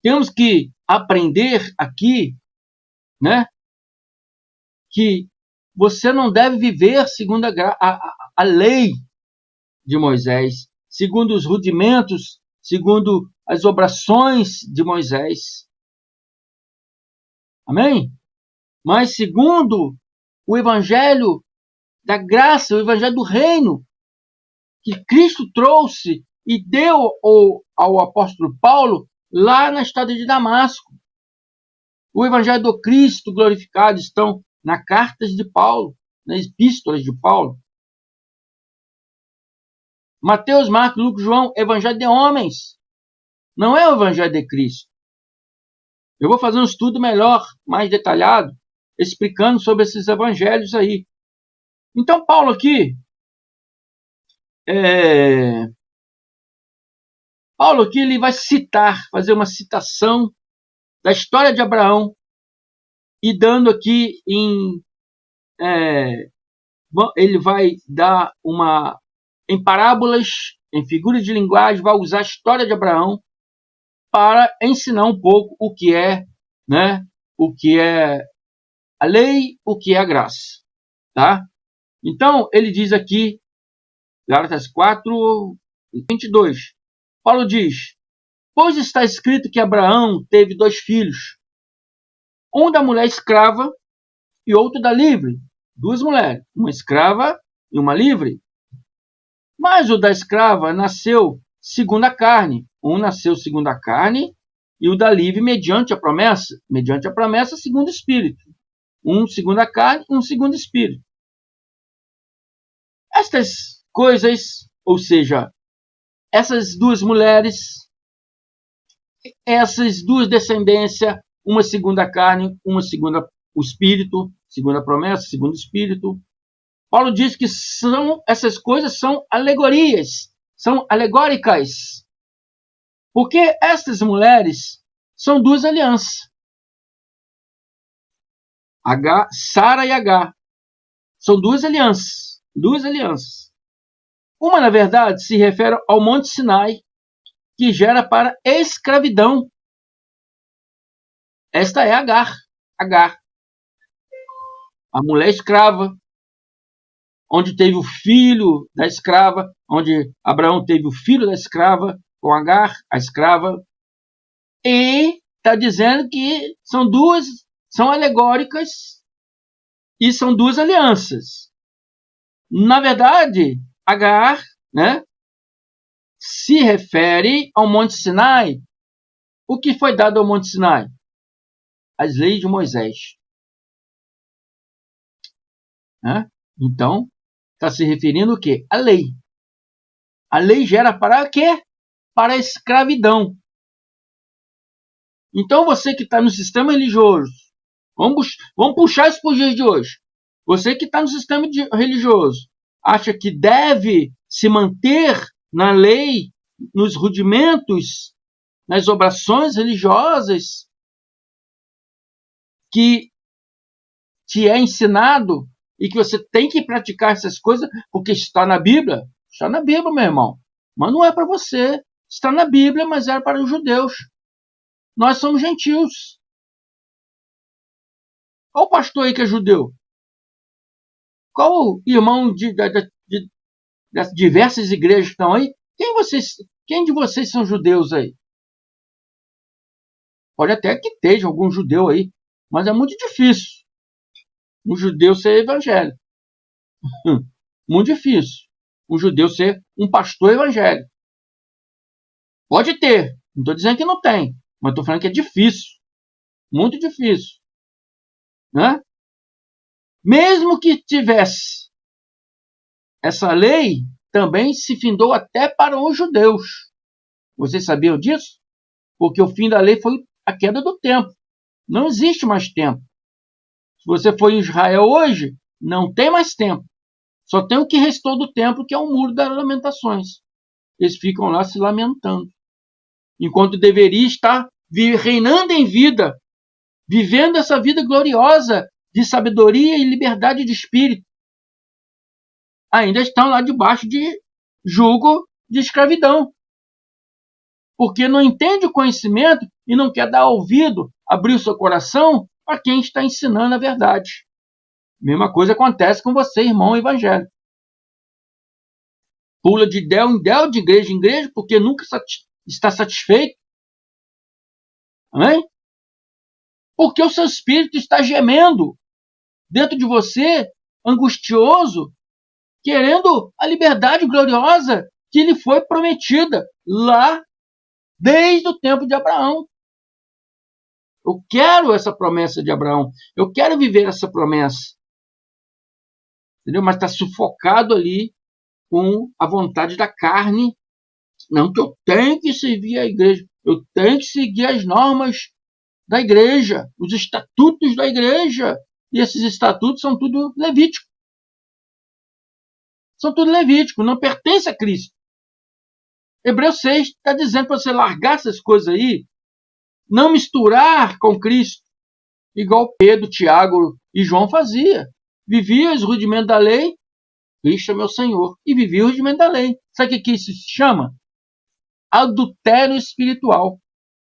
temos que aprender aqui, né, que você não deve viver segundo a lei de Moisés, segundo os rudimentos, segundo as obrações de Moisés. Amém? Mas segundo o evangelho da graça, o evangelho do reino, que Cristo trouxe e deu ao apóstolo Paulo lá na estrada de Damasco. O evangelho do Cristo glorificado estão nas cartas de Paulo, nas epístolas de Paulo. Mateus, Marcos, Lucas, João, evangelho de homens. Não é o evangelho de Cristo. Eu vou fazer um estudo melhor, mais detalhado, explicando sobre esses evangelhos aí. Então, Paulo aqui, ele vai citar, fazer uma citação da história de Abraão e dando aqui ele vai dar em parábolas, em figuras de linguagem, vai usar a história de Abraão para ensinar um pouco o que é, né, o que é a lei, o que é a graça, tá? Então, ele diz aqui, Gálatas 4, 22, Paulo diz, pois está escrito que Abraão teve 2 filhos, um da mulher escrava e outro da livre, 2 mulheres, uma escrava e uma livre. Mas o da escrava nasceu segundo a carne, um nasceu segundo a carne e o da livre mediante a promessa segundo o Espírito. Um segundo a carne, um segundo o Espírito. Estas coisas, ou seja, essas 2 mulheres, essas 2 descendências, uma segundo a carne, uma segundo o Espírito, segundo a promessa, segundo o Espírito. Paulo diz que essas coisas são alegorias, são alegóricas. Porque estas mulheres são 2 alianças. Sara e Agar. São 2 alianças. 2 alianças. Uma, na verdade, se refere ao Monte Sinai, que gera para escravidão. Esta é Agar. A mulher escrava, onde teve o filho da escrava, onde Abraão teve o filho da escrava, com Agar, a escrava. E está dizendo que são alegóricas e são 2 alianças. Na verdade, Agar, né, se refere ao Monte Sinai. O que foi dado ao Monte Sinai? As leis de Moisés. Né? Então, está se referindo o quê? A lei. A lei gera para quê? Para a escravidão. Então, você que está no sistema religioso, vamos puxar isso para os dias de hoje. Você que está no sistema religioso, acha que deve se manter na lei, nos rudimentos, nas obrações religiosas que te é ensinado e que você tem que praticar essas coisas porque está na Bíblia. Está na Bíblia, meu irmão. Mas não é para você. Está na Bíblia, mas era para os judeus. Nós somos gentios. Qual pastor aí que é judeu? Qual irmão das diversas igrejas que estão aí? Quem de vocês são judeus aí? Pode até que esteja algum judeu aí, mas é muito difícil um judeu ser evangélico. Muito difícil um judeu ser um pastor evangélico. Pode ter, não estou dizendo que não tem, mas estou falando que é difícil. Muito difícil. Né? Mesmo que tivesse essa lei, também se findou até para os judeus. Vocês sabiam disso? Porque o fim da lei foi a queda do templo. Não existe mais templo. Se você for em Israel hoje, não tem mais templo. Só tem o que restou do templo, que é o muro das lamentações. Eles ficam lá se lamentando. Enquanto deveria estar reinando em vida, vivendo essa vida gloriosa de sabedoria e liberdade de espírito. Ainda estão lá debaixo de jugo de escravidão. Porque não entende o conhecimento e não quer dar ouvido, abrir o seu coração para quem está ensinando a verdade. Mesma coisa acontece com você, irmão evangélico. Pula de del em del, de igreja em igreja, porque nunca está satisfeito. Amém? Porque o seu espírito está gemendo dentro de você, angustioso, querendo a liberdade gloriosa que lhe foi prometida lá desde o tempo de Abraão. Eu quero essa promessa de Abraão. Eu quero viver essa promessa. Entendeu? Mas está sufocado ali com a vontade da carne. Não, que eu tenho que servir a igreja. Eu tenho que seguir as normas da igreja, os estatutos da igreja. E esses estatutos são tudo levíticos. São tudo levíticos, não pertence a Cristo. Hebreus 6 está dizendo para você largar essas coisas aí, não misturar com Cristo, igual Pedro, Tiago e João fazia. Vivia os rudimentos da lei, Cristo é meu Senhor, e vivia os rudimentos da lei. Sabe o que isso se chama? Adultério espiritual.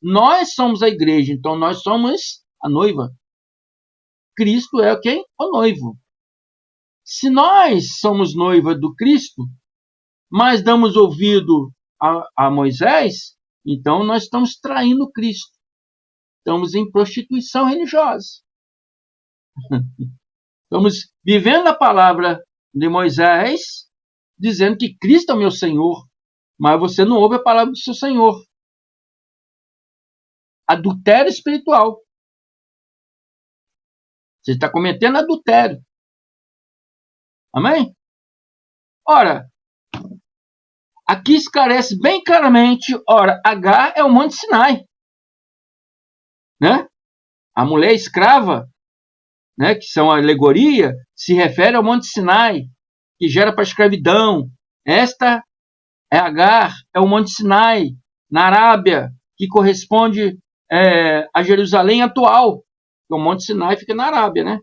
Nós somos a igreja, então nós somos a noiva. Cristo é quem? O noivo. Se nós somos noiva do Cristo, mas damos ouvido a Moisés, então nós estamos traindo Cristo. Estamos em prostituição religiosa. Estamos vivendo a palavra de Moisés, dizendo que Cristo é o meu Senhor, mas você não ouve a palavra do seu Senhor. Adultério espiritual. Você está cometendo adultério. Amém? Ora, aqui esclarece bem claramente, ora, Agar é o Monte Sinai. Né? A mulher escrava, né, que são a alegoria, se refere ao Monte Sinai, que gera para a escravidão. Esta é Agar, é o Monte Sinai, na Arábia, que corresponde a Jerusalém atual. O Monte Sinai fica na Arábia, né?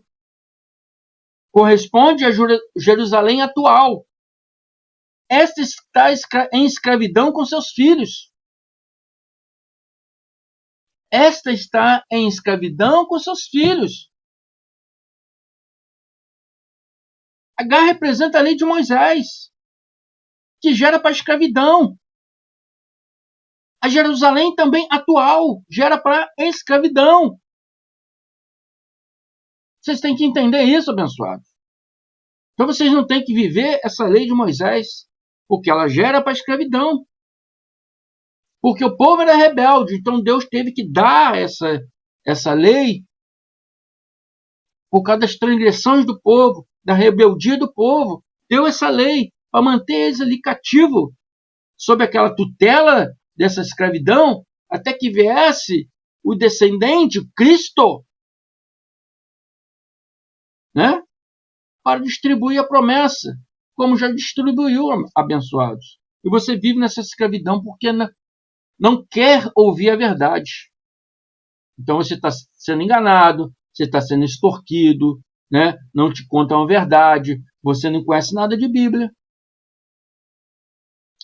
Corresponde a Jerusalém atual. Esta está em escravidão com seus filhos. Esta está em escravidão com seus filhos. Agar representa a lei de Moisés, que gera para a escravidão. A Jerusalém também atual gera para a escravidão. Vocês têm que entender isso, abençoados. Então vocês não têm que viver essa lei de Moisés, porque ela gera para a escravidão. Porque o povo era rebelde, então Deus teve que dar essa lei por causa das transgressões do povo, da rebeldia do povo. Deu essa lei para manter eles ali cativos, sob aquela tutela dessa escravidão, até que viesse o descendente, o Cristo, né? Para distribuir a promessa, como já distribuiu, abençoados. E você vive nessa escravidão porque não quer ouvir a verdade. Então você está sendo enganado, você está sendo extorquido, né? Não te contam a verdade, você não conhece nada de Bíblia.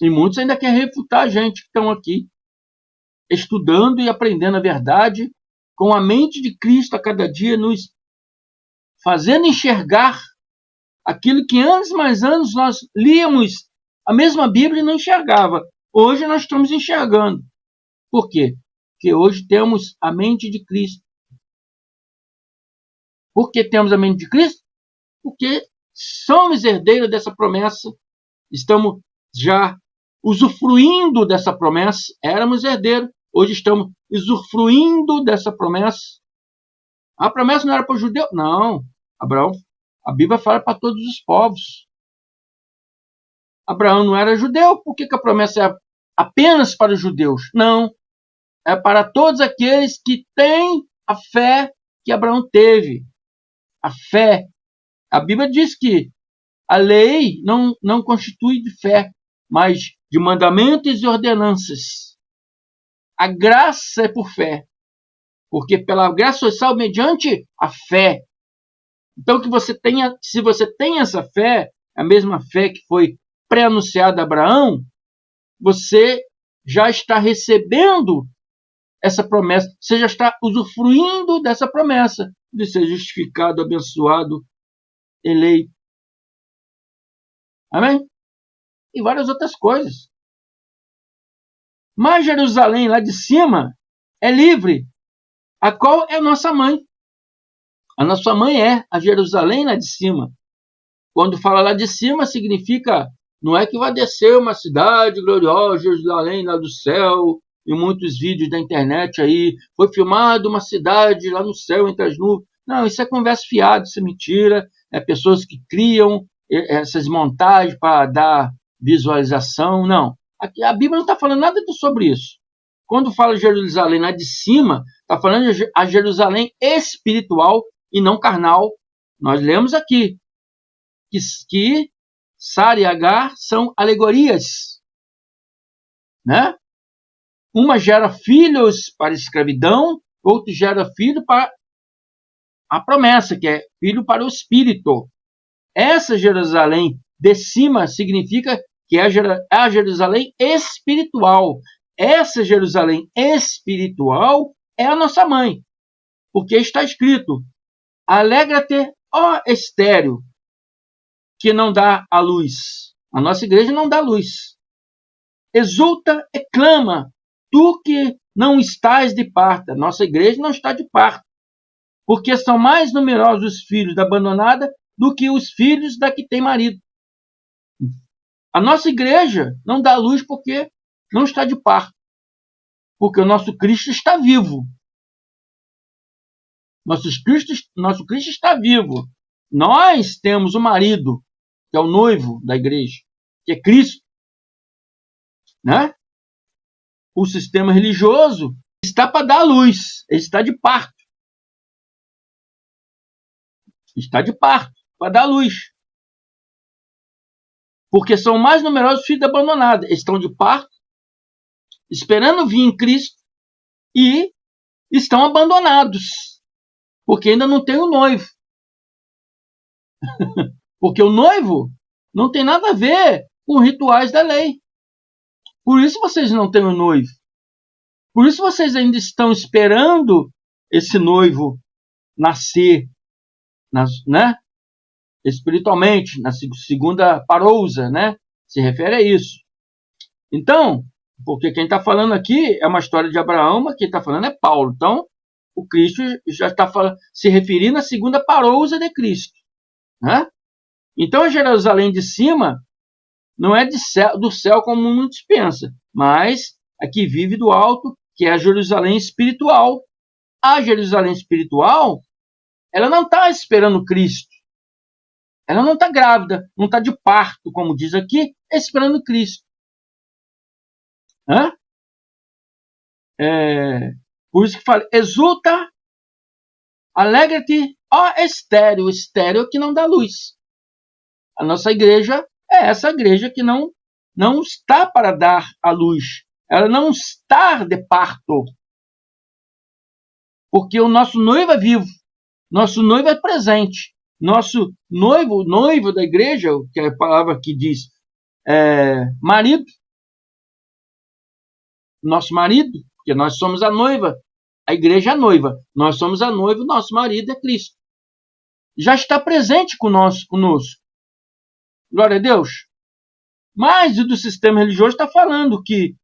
E muitos ainda querem refutar a gente que estão aqui, estudando e aprendendo a verdade, com a mente de Cristo a cada dia, nos fazendo enxergar aquilo que anos mais anos nós líamos a mesma Bíblia e não enxergava. Hoje nós estamos enxergando. Por quê? Porque hoje temos a mente de Cristo. Por que temos a mente de Cristo? Porque somos herdeiros dessa promessa. Estamos já usufruindo dessa promessa. Éramos herdeiros. Hoje estamos usufruindo dessa promessa. A promessa não era para o judeu? Não. Abraão, a Bíblia fala para todos os povos. Abraão não era judeu, por que a promessa é apenas para os judeus? Não. É para todos aqueles que têm a fé que Abraão teve. A fé. A Bíblia diz que a lei não constitui de fé, mas de mandamentos e ordenanças. A graça é por fé. Porque pela graça sois salvos mediante a fé. Então, se você tem essa fé, a mesma fé que foi pré-anunciada a Abraão, você já está recebendo essa promessa, você já está usufruindo dessa promessa de ser justificado, abençoado, eleito. Amém? E várias outras coisas. Mas Jerusalém, lá de cima, é livre, a qual é a nossa mãe. A nossa mãe é a Jerusalém lá de cima. Quando fala lá de cima, significa, não é que vai descer uma cidade gloriosa, Jerusalém lá do céu, e muitos vídeos da internet aí, foi filmado uma cidade lá no céu entre as nuvens. Não, isso é conversa fiada, isso é mentira, é pessoas que criam essas montagens para dar visualização, não. Aqui, a Bíblia não está falando nada sobre isso. Quando fala Jerusalém lá de cima, está falando a Jerusalém espiritual e não carnal. Nós lemos aqui que Sara e Agar são alegorias, né? Uma gera filhos para a escravidão, outra gera filho para a promessa, que é filho para o espírito. Essa Jerusalém de cima significa que é a Jerusalém espiritual. Essa Jerusalém espiritual é a nossa mãe, porque está escrito: alegra-te, ó estéril, que não dá a luz. A nossa igreja não dá luz. Exulta e clama, tu que não estás de parto. A nossa igreja não está de parto, porque são mais numerosos os filhos da abandonada do que os filhos da que tem marido. A nossa igreja não dá luz porque não está de parto, porque o nosso Cristo está vivo. Nosso Cristo está vivo. Nós temos o marido, que é o noivo da igreja, que é Cristo, né? O sistema religioso está para dar luz, ele está de parto. Está de parto, para dar luz. Porque são mais numerosos filhos abandonados. Eles estão de parto, esperando vir em Cristo, e estão abandonados, porque ainda não tem o noivo. Porque o noivo não tem nada a ver com rituais da lei. Por isso vocês não têm o noivo. Por isso vocês ainda estão esperando esse noivo nascer, né? Espiritualmente, na segunda parousa, né? Se refere a isso. Então, porque quem está falando aqui é uma história de Abraão, mas quem está falando é Paulo. Então, o Cristo já está se referindo à segunda parousa de Cristo, né? Então, a Jerusalém de cima não é do céu como muitos pensam, mas a que vive do alto, que é a Jerusalém espiritual. A Jerusalém espiritual, ela não está esperando Cristo. Ela não está grávida, não está de parto, como diz aqui, esperando Cristo. Hã? Por isso que fala, exulta, alegra-te, ó estéril, estéril que não dá luz. A nossa igreja é essa igreja que não está para dar a luz. Ela não está de parto. Porque o nosso noivo é vivo. Nosso noivo é presente. Nosso noivo da igreja, que é a palavra que diz marido. Nosso marido, porque nós somos a noiva. A igreja é a noiva. Nós somos a noiva, nosso marido é Cristo. Já está presente conosco. Glória a Deus. Mas o do sistema religioso está falando que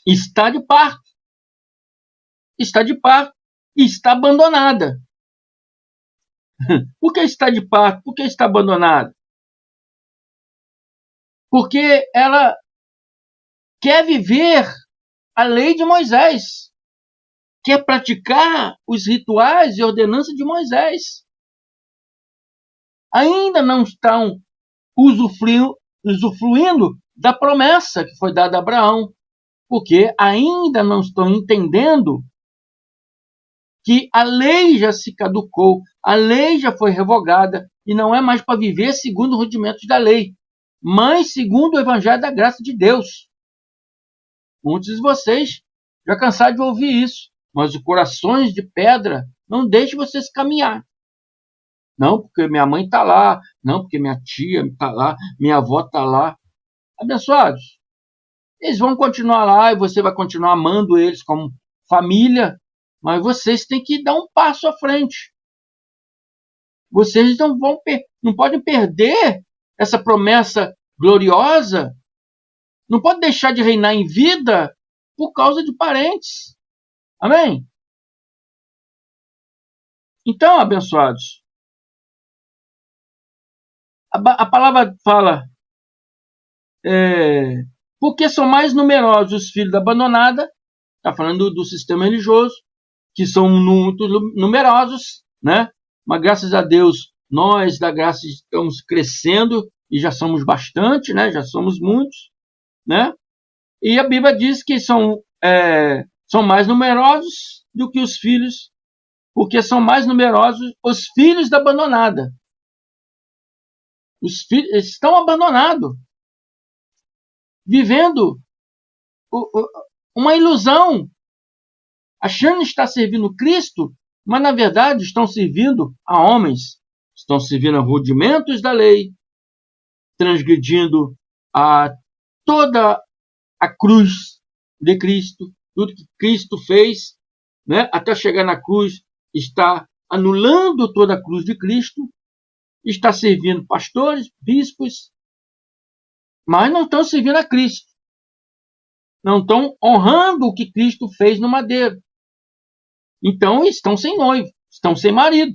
está de parto. Está de parto e está abandonada. Por que está de parto? Por que está abandonada? Porque ela quer viver a lei de Moisés. Quer praticar os rituais e ordenanças de Moisés. Ainda não estão usufruindo da promessa que foi dada a Abraão, porque ainda não estão entendendo que a lei já se caducou, a lei já foi revogada e não é mais para viver segundo os rudimentos da lei, mas segundo o evangelho da graça de Deus. Muitos de vocês já cansaram de ouvir isso, mas os corações de pedra não deixam vocês caminhar. Não porque minha mãe está lá, não porque minha tia está lá, minha avó está lá. Abençoados, Eles vão continuar lá e você vai continuar amando eles como família, mas vocês têm que dar um passo à frente. Vocês não podem perder essa promessa gloriosa, não pode deixar de reinar em vida por causa de parentes. Amém? Então, abençoados, a palavra fala, porque são mais numerosos os filhos da abandonada, está falando do sistema religioso, que são muito numerosos, né? Mas graças a Deus, nós da graça estamos crescendo e já somos bastante, né? Já somos muitos, né? E a Bíblia diz que são mais numerosos do que os filhos, porque são mais numerosos os filhos da abandonada. Os filhos estão abandonados, vivendo uma ilusão, achando estar servindo Cristo, mas na verdade estão servindo a homens, estão servindo a rudimentos da lei, transgredindo toda a cruz de Cristo, tudo que Cristo fez, né, até chegar na cruz, está anulando toda a cruz de Cristo, está servindo pastores, bispos, mas não estão servindo a Cristo. Não estão honrando o que Cristo fez no madeiro. Então estão sem noivo, estão sem marido.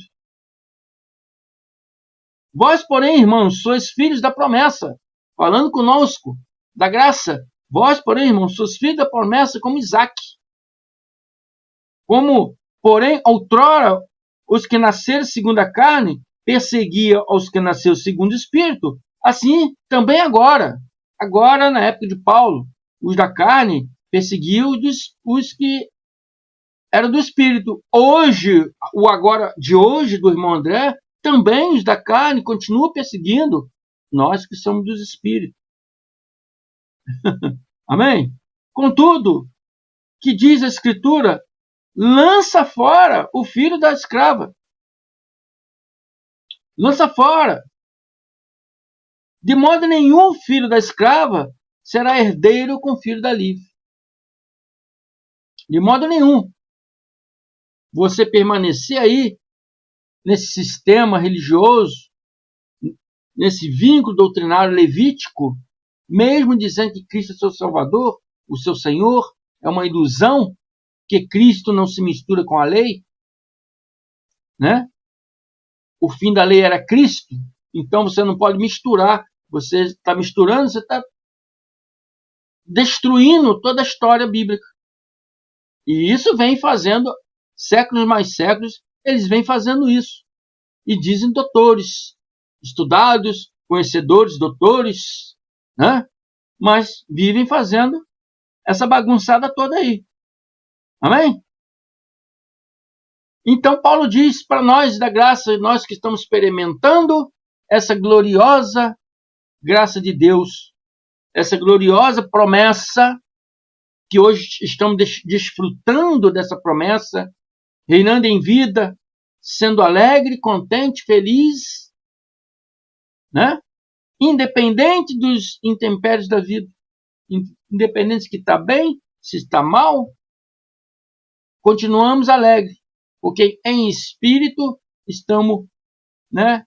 Vós, porém, irmãos, sois filhos da promessa, falando conosco da graça. Vós, porém, irmãos, sois filhos da promessa como Isaque. Como, porém, outrora, os que nasceram segundo a carne perseguiam os que nasceram segundo o Espírito, assim também agora, na época de Paulo, os da carne perseguiam os que eram do Espírito. Hoje, o agora de hoje do irmão André, também os da carne continuam perseguindo nós que somos dos Espíritos. Amém? Contudo, que diz a Escritura, lança fora o filho da escrava. Lança fora. De modo nenhum filho da escrava será herdeiro com o filho da livre. De modo nenhum. Você permanecer aí, nesse sistema religioso, nesse vínculo doutrinário levítico, mesmo dizendo que Cristo é seu Salvador, o seu Senhor, é uma ilusão, que Cristo não se mistura com a lei, né? O fim da lei era Cristo, então você não pode misturar. Você está misturando, você está destruindo toda a história bíblica. E isso vem fazendo, séculos mais séculos, eles vêm fazendo isso. E dizem doutores, estudados, conhecedores, doutores, né? Mas vivem fazendo essa bagunçada toda aí. Amém? Então Paulo diz para nós da graça, nós que estamos experimentando essa gloriosa graça de Deus, essa gloriosa promessa, que hoje estamos desfrutando dessa promessa, reinando em vida, sendo alegre, contente, feliz, né? Independente dos intempéries da vida, independente se está bem, se está mal, continuamos alegres, porque em espírito estamos, né,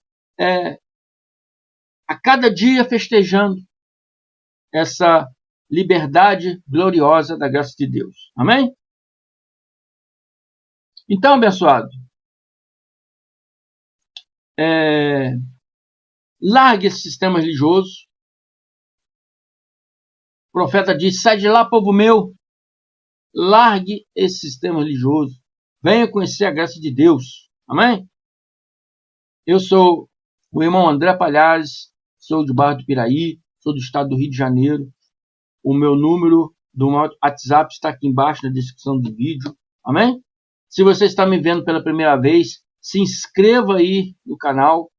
a cada dia festejando essa liberdade gloriosa da graça de Deus. Amém? Então, abençoado, largue esse sistema religioso. O profeta diz, sai de lá, povo meu. Largue esse sistema religioso. Venha conhecer a graça de Deus. Amém? Eu sou o irmão André Palhares, sou de Barra do Piraí, sou do estado do Rio de Janeiro. O meu número do WhatsApp está aqui embaixo na descrição do vídeo. Amém? Se você está me vendo pela primeira vez, se inscreva aí no canal.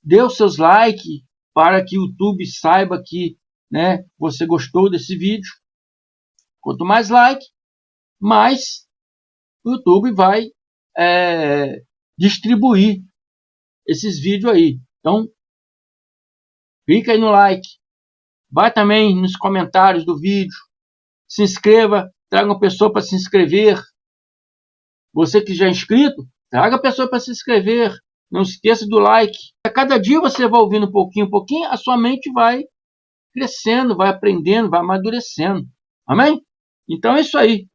Dê os seus likes para que o YouTube saiba que, né, você gostou desse vídeo. Quanto mais like, mais o YouTube vai distribuir esses vídeos aí. Então, clica aí no like, Vai também nos comentários do vídeo. Se inscreva, traga uma pessoa para se inscrever. Você que já é inscrito, traga a pessoa para se inscrever. Não se esqueça do like. A cada dia você vai ouvindo um pouquinho, a sua mente vai crescendo, vai aprendendo, vai amadurecendo. Amém? Então é isso aí.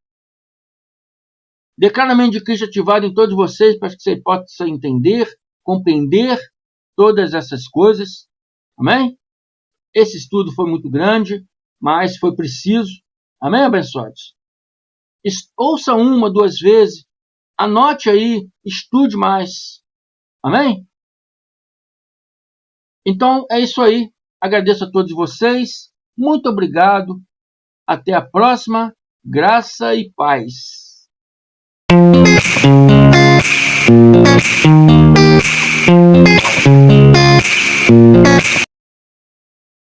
Declaro a mente de Cristo ativado em todos vocês para que você possa entender, compreender todas essas coisas. Amém? Esse estudo foi muito grande, mas foi preciso. Amém, abençoados? Ouça uma, duas vezes. Anote aí, estude mais. Amém? Então, é isso aí. Agradeço a todos vocês. Muito obrigado. Até a próxima. Graça e paz.